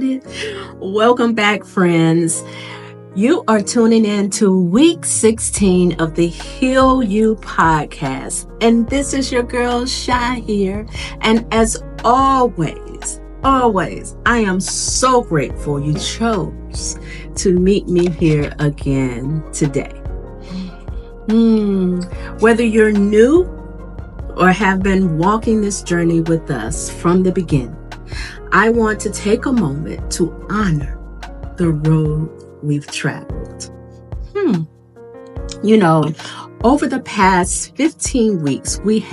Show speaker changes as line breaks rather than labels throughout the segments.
it. Welcome back, friends. You are tuning in to week 16 of the Heal You podcast. And this is your girl, Shai here. And as always, I am so grateful you chose to meet me here again today. Whether you're new or have been walking this journey with us from the beginning, I want to take a moment to honor the road we've traveled. Over the past 15 weeks, we've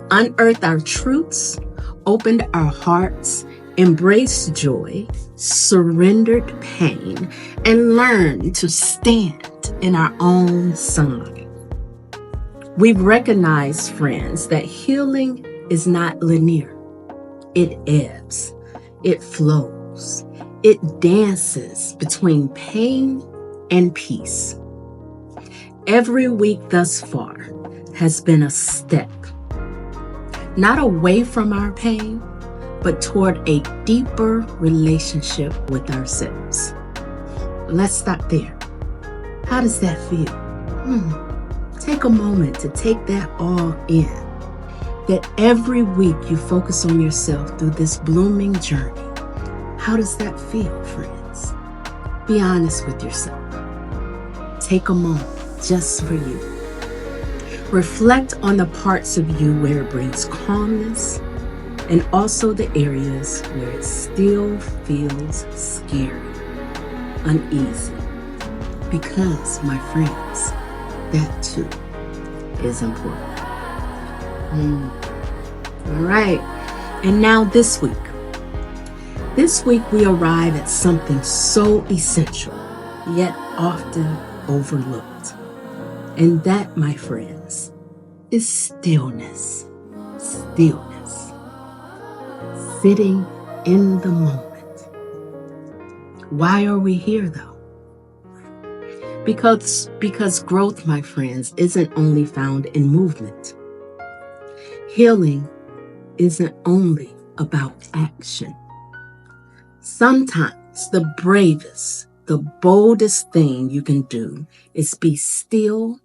unearthed our truths, opened our hearts, embraced joy, surrendered pain, and learned to stand in our own sunlight. We've recognized, friends, that healing is not linear. It ebbs, it flows, it dances between pain and peace. Every week thus far has been a step, not away from our pain, but toward a deeper relationship with ourselves. Let's stop there. How does that feel? Take a moment to take that all in. That every week you focus on yourself through this blooming journey. How does that feel, friends? Be honest with yourself. Take a moment just for you. Reflect on the parts of you where it brings calmness and also the areas where it still feels scary, uneasy. Because, my friends, that too is important. All right. And now this week we arrive at something so essential, yet often overlooked. And that, my friends, is stillness. Stillness. Sitting in the moment. Why are we here, though? Because growth, my friends, isn't only found in movement. Healing isn't only about action. Sometimes the bravest, the boldest thing you can do is be still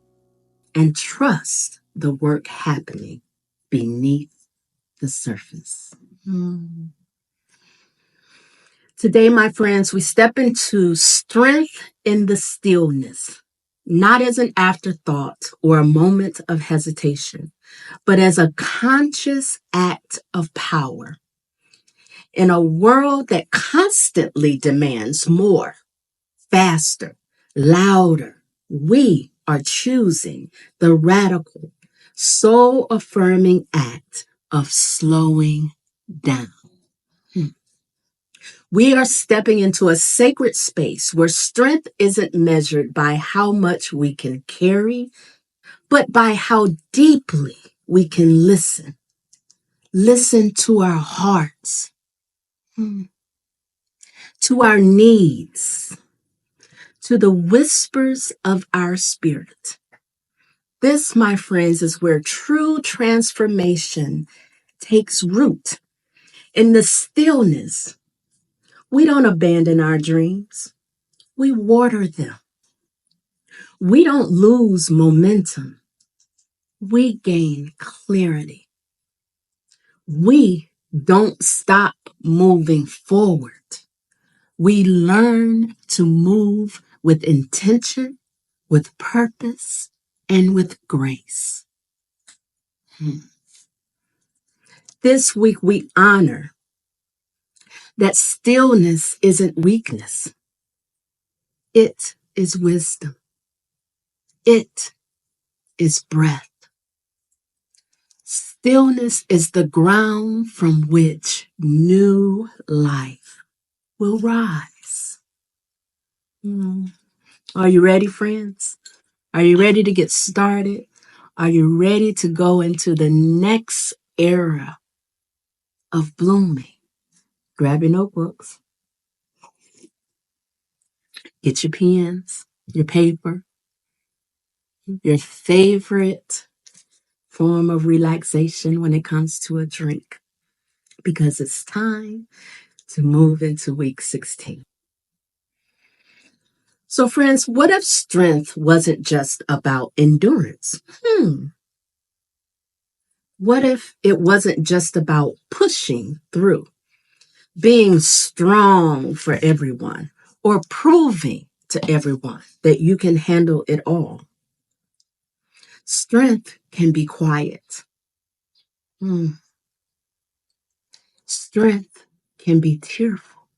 and trust the work happening beneath the surface. Today, my friends, we step into strength in the stillness, not as an afterthought or a moment of hesitation, but as a conscious act of power. In a world that constantly demands more, faster, louder, we are choosing the radical, soul-affirming act of slowing down. We are stepping into a sacred space where strength isn't measured by how much we can carry, but by how deeply we can listen. Listen to our hearts, to our needs, to the whispers of our spirit. This, my friends, is where true transformation takes root. In the stillness, we don't abandon our dreams. We water them. We don't lose momentum. We gain clarity. We don't stop moving forward. We learn to move with intention, with purpose, and with grace. This week we honor that stillness isn't weakness. It is wisdom. It is breath. Stillness is the ground from which new life will rise. Are you ready, friends? Are you ready to get started? Are you ready to go into the next era of blooming? Grab your notebooks. Get your pens, your paper, your favorite form of relaxation when it comes to a drink. because it's time to move into week 16. So, friends, what if strength wasn't just about endurance? What if it wasn't just about pushing through, being strong for everyone, or proving to everyone that you can handle it all? Strength can be quiet. Strength can be tearful.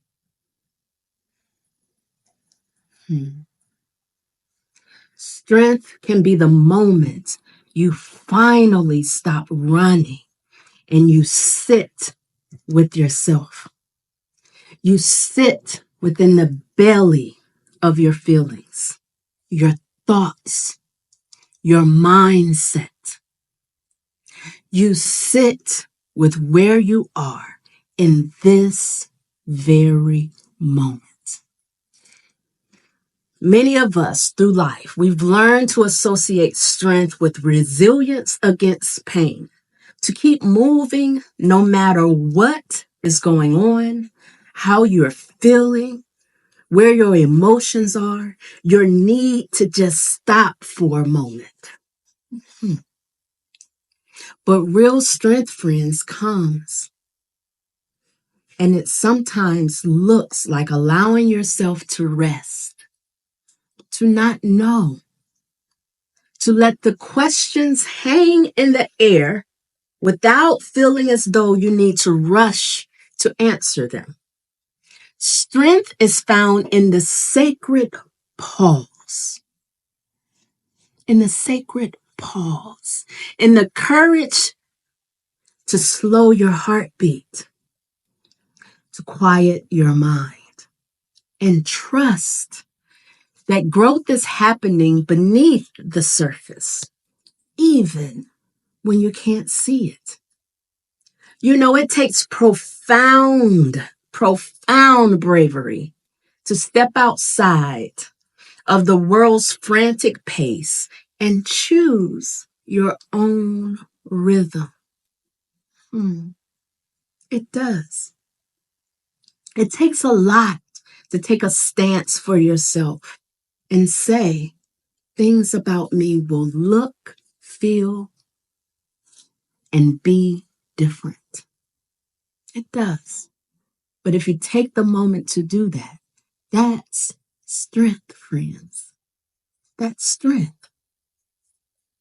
Strength can be the moment you finally stop running and you sit with yourself. You sit within the belly of your feelings, your thoughts, your mindset. You sit with where you are in this very moment. Many of us through life, we've learned to associate strength with resilience against pain, to keep moving no matter what is going on, how you're feeling, where your emotions are, your need to just stop for a moment. But real strength, friends, comes, and it sometimes looks like allowing yourself to rest, to not know, to let the questions hang in the air without feeling as though you need to rush to answer them. Strength is found in the sacred pause, in the sacred pause, in the courage to slow your heartbeat, to quiet your mind, and trust that growth is happening beneath the surface, even when you can't see it. You know, it takes profound bravery to step outside of the world's frantic pace and choose your own rhythm. It does. It takes a lot to take a stance for yourself and say, things about me will look, feel, and be different. It does. But if you take the moment to do that, that's strength, friends. That's strength.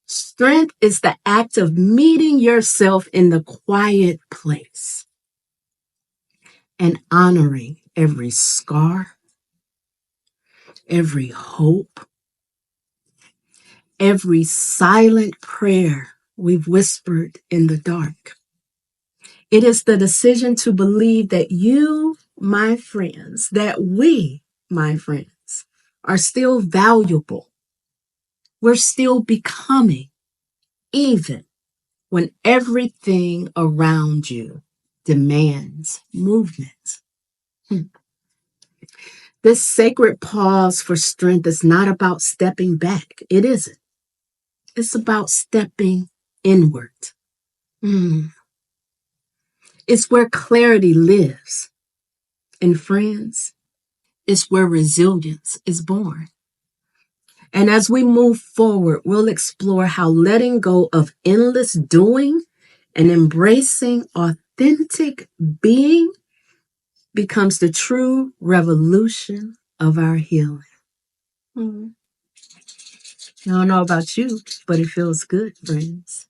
Strength is the act of meeting yourself in the quiet place and honoring every scar, every hope, every silent prayer we've whispered in the dark. It is the decision to believe that you, my friends, that we, my friends, are still valuable. We're still becoming, even when everything around you demands movement. This sacred pause for strength is not about stepping back. It isn't. It's about stepping inward. It's where clarity lives. And friends, it's where resilience is born. And as we move forward, we'll explore how letting go of endless doing and embracing authentic being becomes the true revolution of our healing. I don't know about you, but it feels good, friends.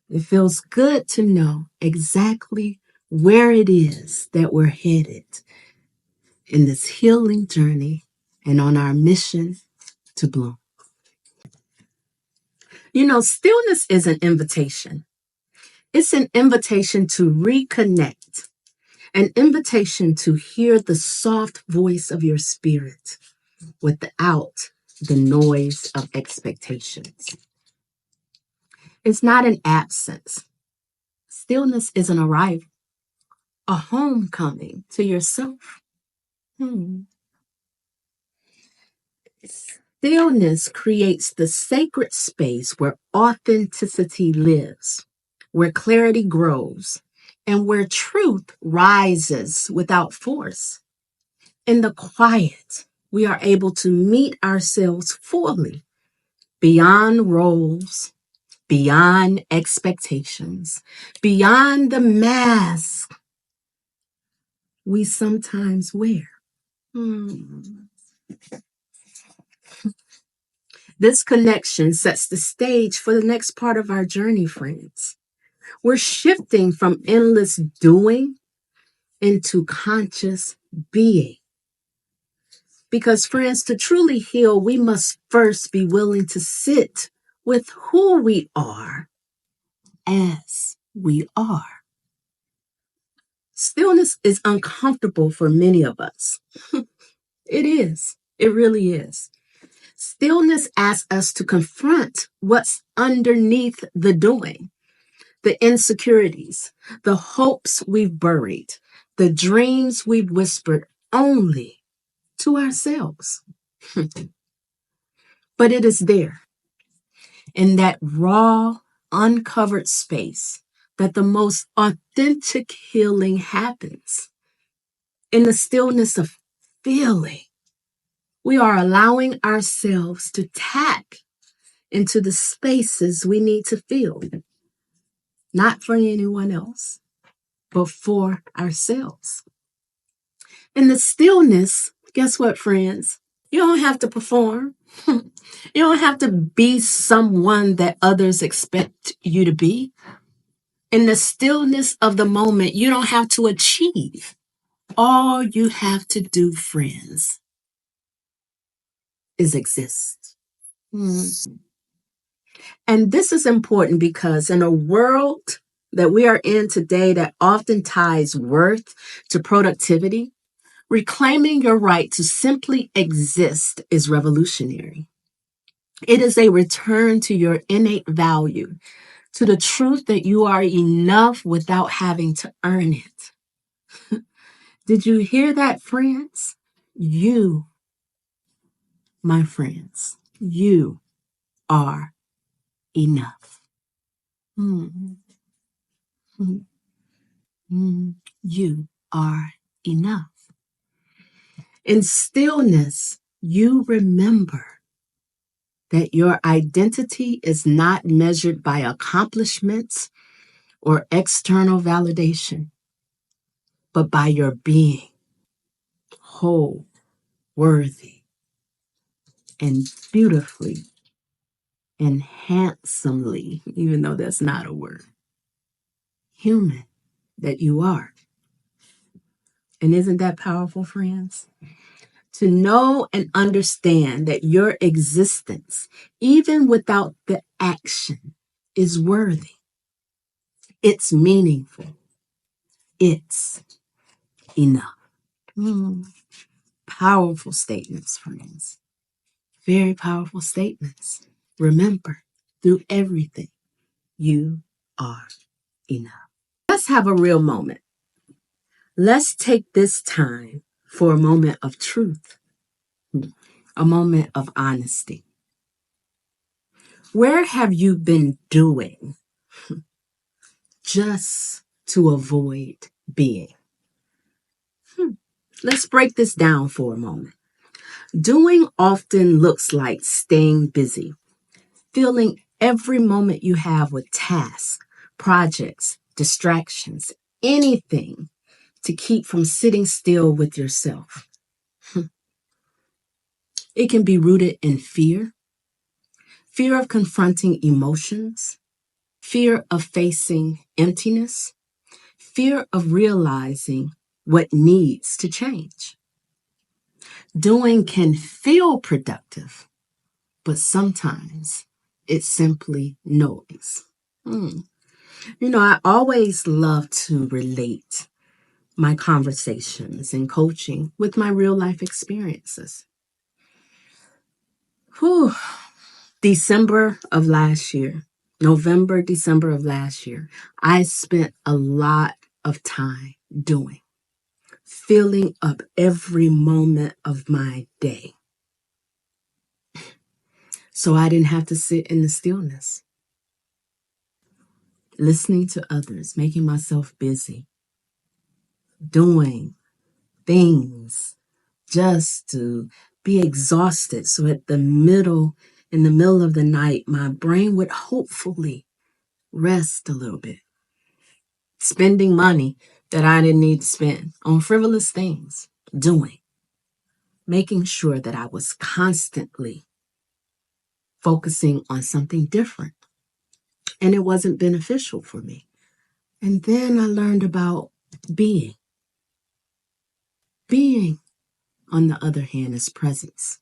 It feels good to know exactly where it is that we're headed in this healing journey and on our mission to bloom. You know, stillness is an invitation. It's an invitation to reconnect, an invitation to hear the soft voice of your spirit without the noise of expectations. It's not an absence. Stillness is an arrival, a homecoming to yourself. Stillness creates the sacred space where authenticity lives, where clarity grows, and where truth rises without force. In the quiet, we are able to meet ourselves fully, beyond roles, beyond expectations, beyond the mask we sometimes wear. This connection sets the stage for the next part of our journey, friends. We're shifting from endless doing into conscious being. Because, friends, to truly heal, we must first be willing to sit with who we are as we are. Stillness is uncomfortable for many of us. It is. It really is. Stillness asks us to confront what's underneath the doing, the insecurities, the hopes we've buried, the dreams we've whispered only to ourselves. But it is there, in that raw, uncovered space, that the most authentic healing happens. In the stillness of feeling, we are allowing ourselves to tap into the spaces we need to feel, not for anyone else, but for ourselves. In the stillness, guess what, friends? You don't have to perform. You don't have to be someone that others expect you to be. In the stillness of the moment, you don't have to achieve. All you have to do, friends, is exist. And this is important because in a world that we are in today that often ties worth to productivity, reclaiming your right to simply exist is revolutionary. It is a return to your innate value, to the truth that you are enough without having to earn it. Did you hear that, friends? You, my friends, you are enough. Mm, mm, You are enough. In stillness, you remember that your identity is not measured by accomplishments or external validation, but by your being whole, worthy, and beautifully and handsomely, even though that's not a word, human that you are. And isn't that powerful, friends? To know and understand that your existence, even without the action, is worthy. It's meaningful. It's enough. Mm. Powerful statements, friends. Very powerful statements. Remember, through everything, you are enough. Let's have a real moment. Let's take this time for a moment of truth, a moment of honesty. Where have you been doing just to avoid being? Let's break this down for a moment. Doing often looks like staying busy, filling every moment you have with tasks, projects, distractions, anything to keep from sitting still with yourself. It can be rooted in fear, fear of confronting emotions, fear of facing emptiness, fear of realizing what needs to change. Doing can feel productive, but sometimes it's simply noise. I always love to relate my conversations and coaching with my real life experiences. Whew. December of last year, November, December of last year, I spent a lot of time doing, filling up every moment of my day. So I didn't have to sit in the stillness. listening to others, making myself busy, doing things just to be exhausted. So in the middle of the night, my brain would hopefully rest a little bit. Spending money that I didn't need to spend on frivolous things, making sure that I was constantly focusing on something different. And it wasn't beneficial for me. And then I learned about being. Being, on the other hand, is presence.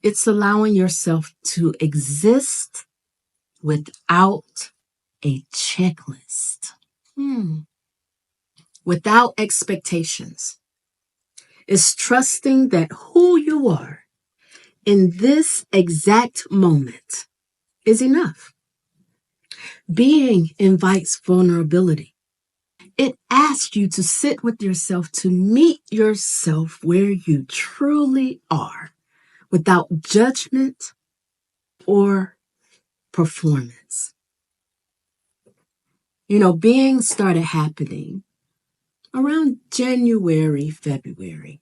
It's allowing yourself to exist without a checklist, without expectations. It's trusting that who you are in this exact moment is enough. Being invites vulnerability. It asks you to sit with yourself, to meet yourself where you truly are, without judgment or performance. Being started happening around January, February,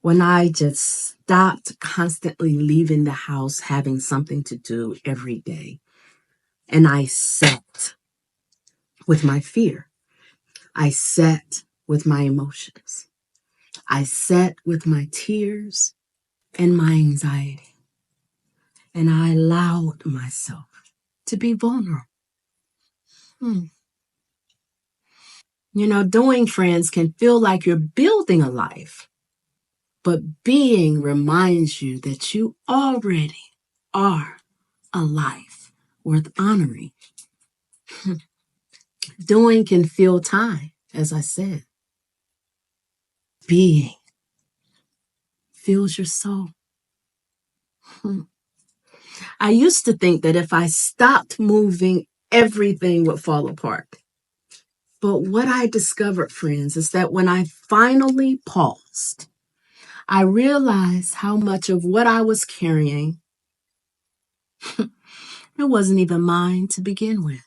when I just stopped constantly leaving the house, having something to do every day. And I sat with my fear. I sat with my emotions. I sat with my tears and my anxiety. And I allowed myself to be vulnerable. Doing, friends, can feel like you're building a life, but being reminds you that you already are a life worth honoring. Doing can fill time, as I said. Being fills your soul. I used to think that if I stopped moving, everything would fall apart. But what I discovered, friends, is that when I finally paused, I realized how much of what I was carrying, it wasn't even mine to begin with.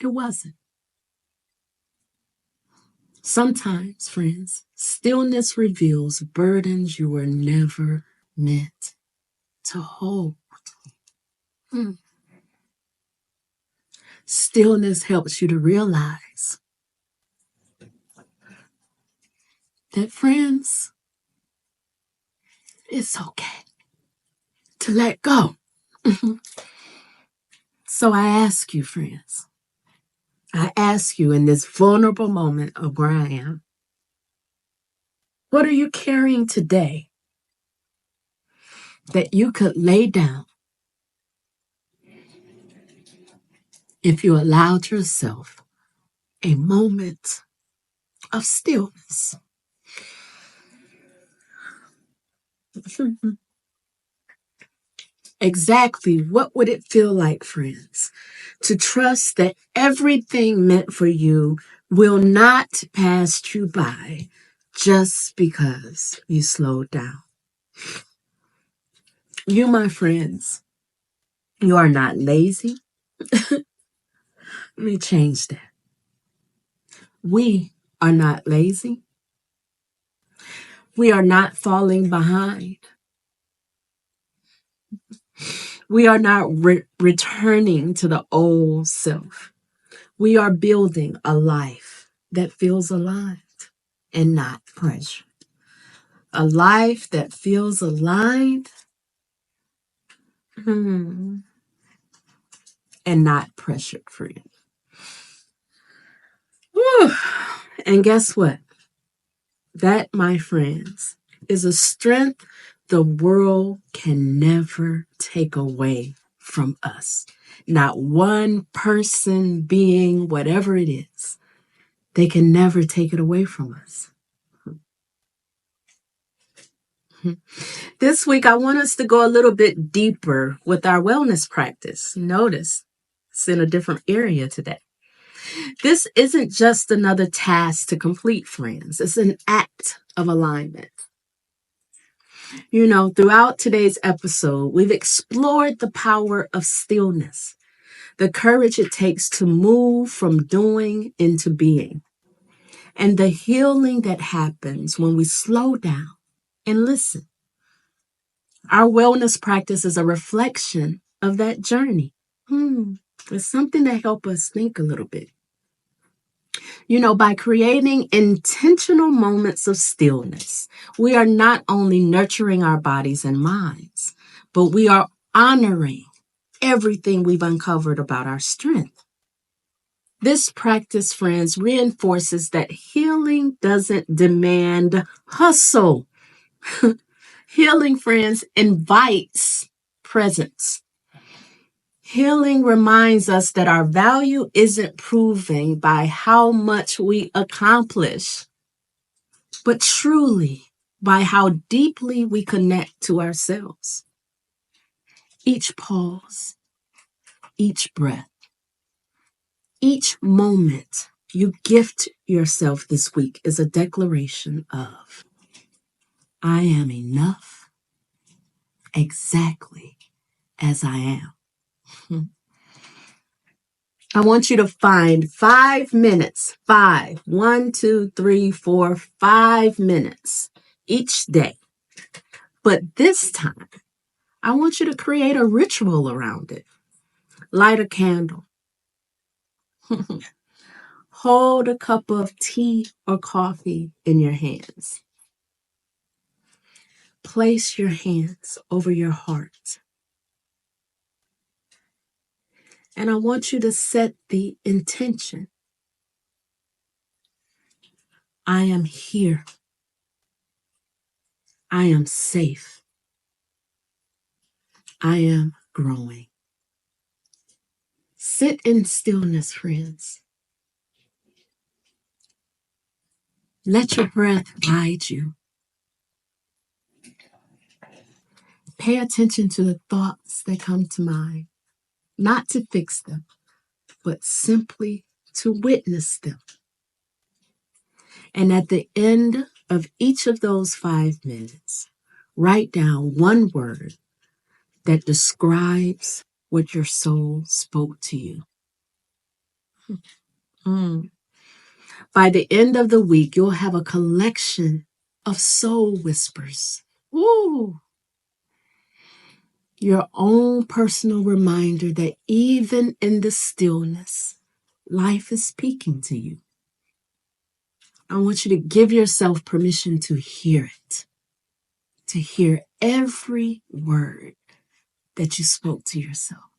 It wasn't. Sometimes, friends, stillness reveals burdens you were never meant to hold. Stillness helps you to realize that, friends, it's okay to let go. So I ask you, friends, I ask you in this vulnerable moment of where I am, what are you carrying today that you could lay down if you allowed yourself a moment of stillness? Exactly what would it feel like, friends, to trust that everything meant for you will not pass you by just because you slowed down? You, my friends, you are not lazy. Let me change that. We are not lazy. We are not falling behind. We are not returning to the old self. We are building a life that feels alive and not pressure. A life that feels aligned and not pressured for you. Whew. And guess what? That, my friends, is a strength the world can never take away from us. Not one person, being, whatever it is, they can never take it away from us. This week, I want us to go a little bit deeper with our wellness practice. Notice it's in a different area today. This isn't just another task to complete, friends. It's an act of alignment. Throughout today's episode, we've explored the power of stillness, the courage it takes to move from doing into being, and the healing that happens when we slow down and listen. Our wellness practice is a reflection of that journey. It's something to help us think a little bit. By creating intentional moments of stillness, we are not only nurturing our bodies and minds, but we are honoring everything we've uncovered about our strength. This practice, friends, reinforces that healing doesn't demand hustle. Healing, friends, invites presence. Healing reminds us that our value isn't proven by how much we accomplish, but truly by how deeply we connect to ourselves. Each pause, each breath, each moment you gift yourself this week is a declaration of, I am enough exactly as I am. I want you to find 5 minutes, 5 minutes each day. But this time, I want you to create a ritual around it. Light a candle. Hold a cup of tea or coffee in your hands. Place your hands over your heart. And I want you to set the intention. I am here. I am safe. I am growing. Sit in stillness, friends. Let your breath guide you. Pay attention to the thoughts that come to mind, not to fix them, but simply to witness them. And at the end of each of those 5 minutes, write down one word that describes what your soul spoke to you. By the end of the week, you'll have a collection of soul whispers. Ooh. Your own personal reminder that even in the stillness, life is speaking to you. I want you to give yourself permission to hear it, to hear every word that you spoke to yourself.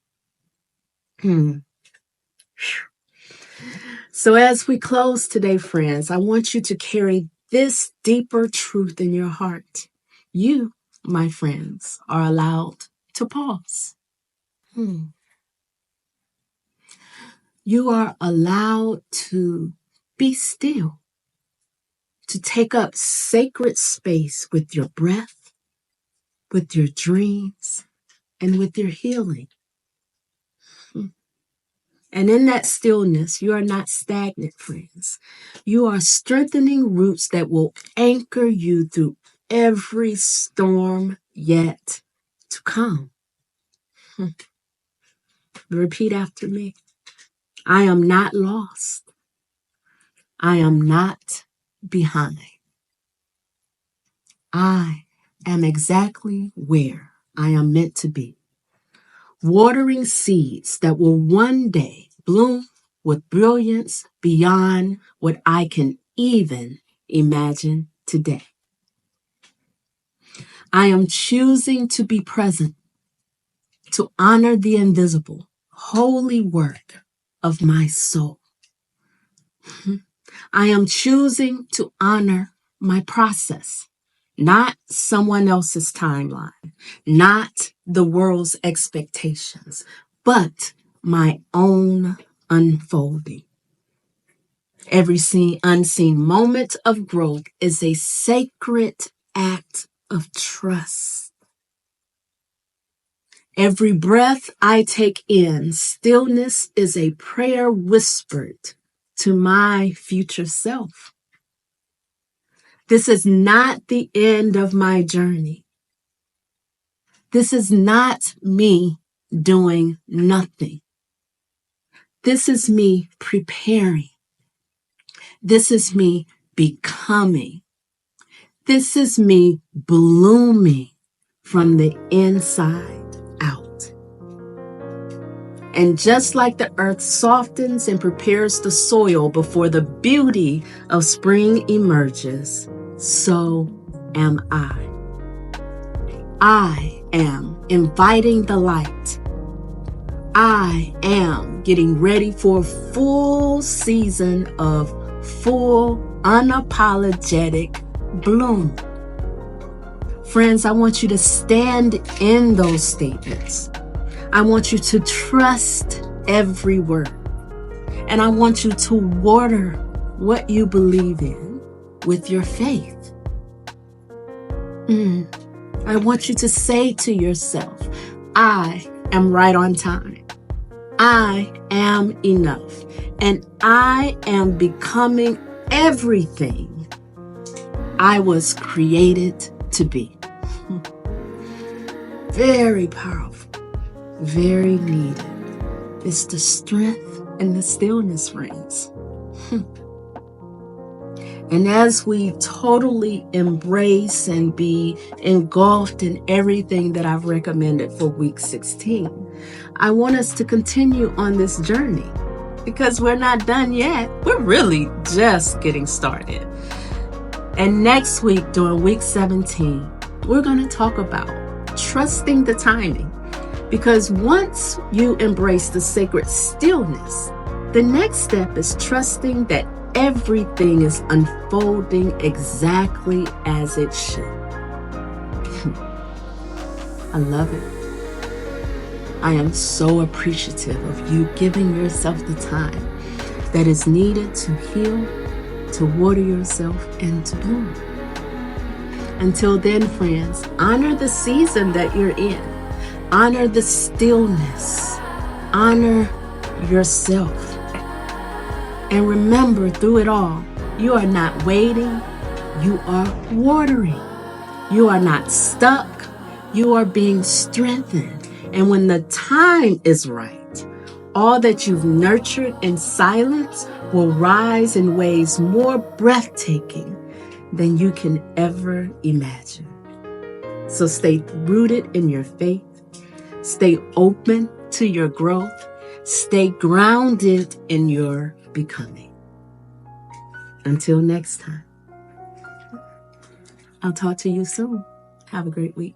So as we close today, friends, I want you to carry this deeper truth in your heart. You, my friends, are allowed to pause. You are allowed to be still, to take up sacred space with your breath, with your dreams, and with your healing. And in that stillness, you are not stagnant, friends. You are strengthening roots that will anchor you through every storm yet to come. Repeat after me. I am not lost. I am not behind. I am exactly where I am meant to be, watering seeds that will one day bloom with brilliance beyond what I can even imagine today. I am choosing to be present, to honor the invisible, holy work of my soul. I am choosing to honor my process, not someone else's timeline, not the world's expectations, but my own unfolding. Every unseen moment of growth is a sacred act of trust. Every breath I take in, stillness is a prayer whispered to my future self. This is not the end of my journey. This is not me doing nothing. This is me preparing. This is me becoming. This is me blooming from the inside out. And just like the earth softens and prepares the soil before the beauty of spring emerges, so am I. I am inviting the light. I am getting ready for a full season of full, unapologetic bloom. Friends, I want you to stand in those statements. I want you to trust every word. And I want you to water what you believe in with your faith. I want you to say to yourself, I am right on time. I am enough. And I am becoming everything I was created to be. Very powerful, very needed. It's the strength and the stillness, friends. And as we totally embrace and be engulfed in everything that I've recommended for week 16, I want us to continue on this journey because we're not done yet. We're really just getting started. And next week, during week 17, we're going to talk about trusting the timing. Because once you embrace the sacred stillness, the next step is trusting that everything is unfolding exactly as it should. I love it. I am so appreciative of you giving yourself the time that is needed to heal, to water yourself, and to bloom. Until then, friends, honor the season that you're in. Honor the stillness. Honor yourself. And remember, through it all, you are not waiting, you are watering. You are not stuck, you are being strengthened. And when the time is right, all that you've nurtured in silence will rise in ways more breathtaking than you can ever imagine. So stay rooted in your faith, stay open to your growth, stay grounded in your becoming. Until next time, I'll talk to you soon. Have a great week.